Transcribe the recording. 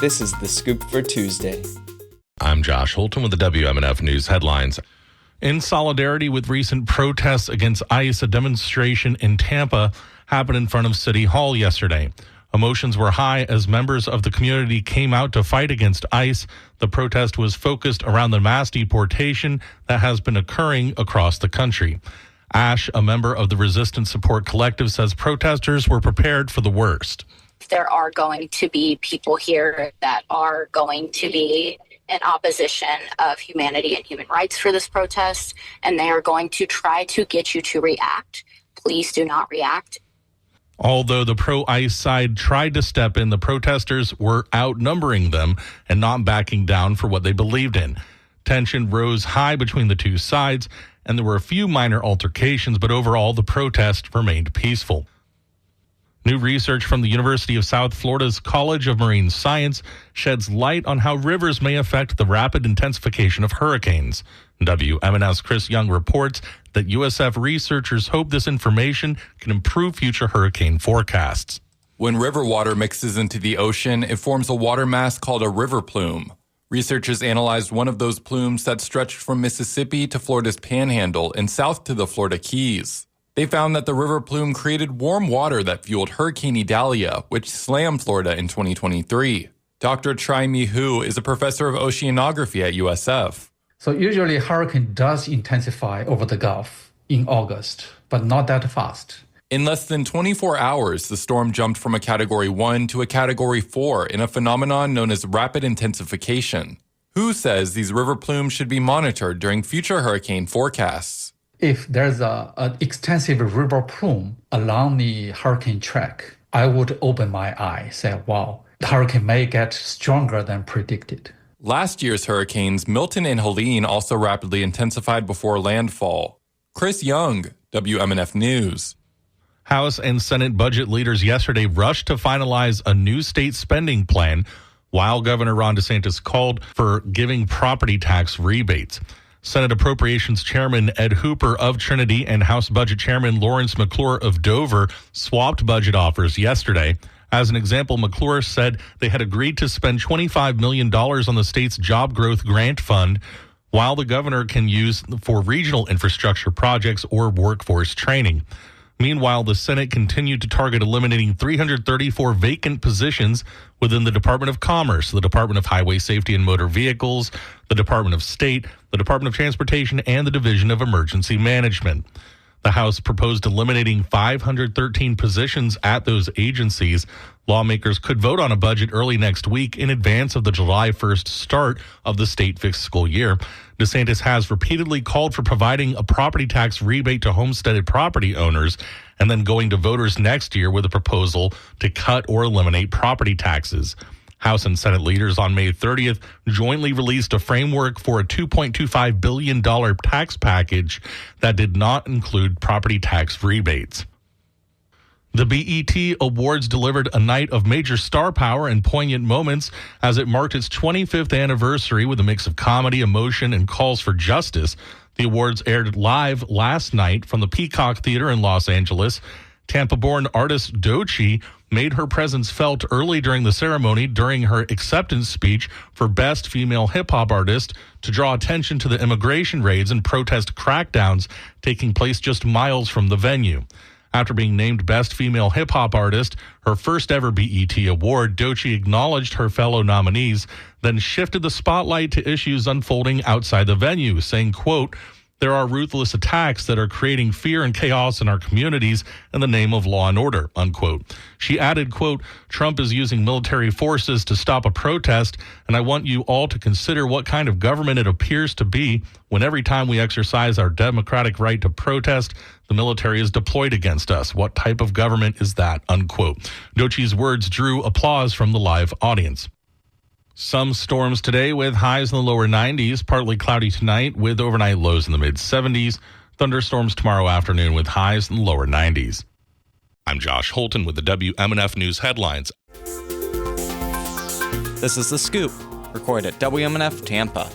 This is The Scoop for Tuesday. I'm Josh Holton with the WMNF News headlines. In solidarity with recent protests against ICE, a demonstration in Tampa happened in front of City Hall yesterday. Emotions were high as members of the community came out to fight against ICE. The protest was focused around the mass deportation that has been occurring across the country. Ash, a member of the Resistance Support Collective, says protesters were prepared for the worst. There are going to be people here that are going to be in opposition of humanity and human rights for this protest, and they are going to try to get you to react. Please do not react. Although the pro-ICE side tried to step in, the protesters were outnumbering them and not backing down for what they believed in. Tension rose high between the two sides, and there were a few minor altercations, but overall the protest remained peaceful. New research from the University of South Florida's College of Marine Science sheds light on how rivers may affect the rapid intensification of hurricanes. WMNF's Chris Young reports that USF researchers hope this information can improve future hurricane forecasts. When river water mixes into the ocean, it forms a water mass called a river plume. Researchers analyzed one of those plumes that stretched from Mississippi to Florida's Panhandle and south to the Florida Keys. They found that the river plume created warm water that fueled Hurricane Idalia, which slammed Florida in 2023. Dr. Tri-Mi Hu is a professor of oceanography at USF. So usually hurricane does intensify over the Gulf in August, but not that fast. In less than 24 hours, the storm jumped from a Category 1 to a Category 4 in a phenomenon known as rapid intensification. Hu says these river plumes should be monitored during future hurricane forecasts. If there's an extensive river plume along the hurricane track, I would open my eye, say, wow, the hurricane may get stronger than predicted. Last year's hurricanes, Milton and Helene, also rapidly intensified before landfall. Chris Young, WMNF News. House and Senate budget leaders yesterday rushed to finalize a new state spending plan, while Governor Ron DeSantis called for giving property tax rebates. Senate Appropriations Chairman Ed Hooper of Trinity and House Budget Chairman Lawrence McClure of Dover swapped budget offers yesterday. As an example, McClure said they had agreed to spend $25 million on the state's job growth grant fund, while the governor can use for regional infrastructure projects or workforce training. Meanwhile, the Senate continued to target eliminating 334 vacant positions within the Department of Commerce, the Department of Highway Safety and Motor Vehicles, the Department of State, the Department of Transportation, and the Division of Emergency Management. The House proposed eliminating 513 positions at those agencies. Lawmakers could vote on a budget early next week in advance of the July 1st start of the state fiscal year. DeSantis has repeatedly called for providing a property tax rebate to homesteaded property owners and then going to voters next year with a proposal to cut or eliminate property taxes. House and Senate leaders on May 30th jointly released a framework for a $2.25 billion tax package that did not include property tax rebates. The BET Awards delivered a night of major star power and poignant moments as it marked its 25th anniversary with a mix of comedy, emotion, and calls for justice. The awards aired live last night from the Peacock Theater in Los Angeles. Tampa-born artist Doechii made her presence felt early during the ceremony during her acceptance speech for Best Female Hip-Hop Artist to draw attention to the immigration raids and protest crackdowns taking place just miles from the venue. After being named Best Female Hip-Hop Artist, her first ever BET award, Doechii acknowledged her fellow nominees, then shifted the spotlight to issues unfolding outside the venue, saying, quote, "There are ruthless attacks that are creating fear and chaos in our communities in the name of law and order," unquote. She added, quote, "Trump is using military forces to stop a protest, and I want you all to consider what kind of government it appears to be when every time we exercise our democratic right to protest, the military is deployed against us. What type of government is that?" Unquote. Doechii's words drew applause from the live audience. Some storms today with highs in the lower 90s, partly cloudy tonight with overnight lows in the mid-70s. Thunderstorms tomorrow afternoon with highs in the lower 90s. I'm Josh Holton with the WMNF News headlines. This is The Scoop, recorded at WMNF Tampa.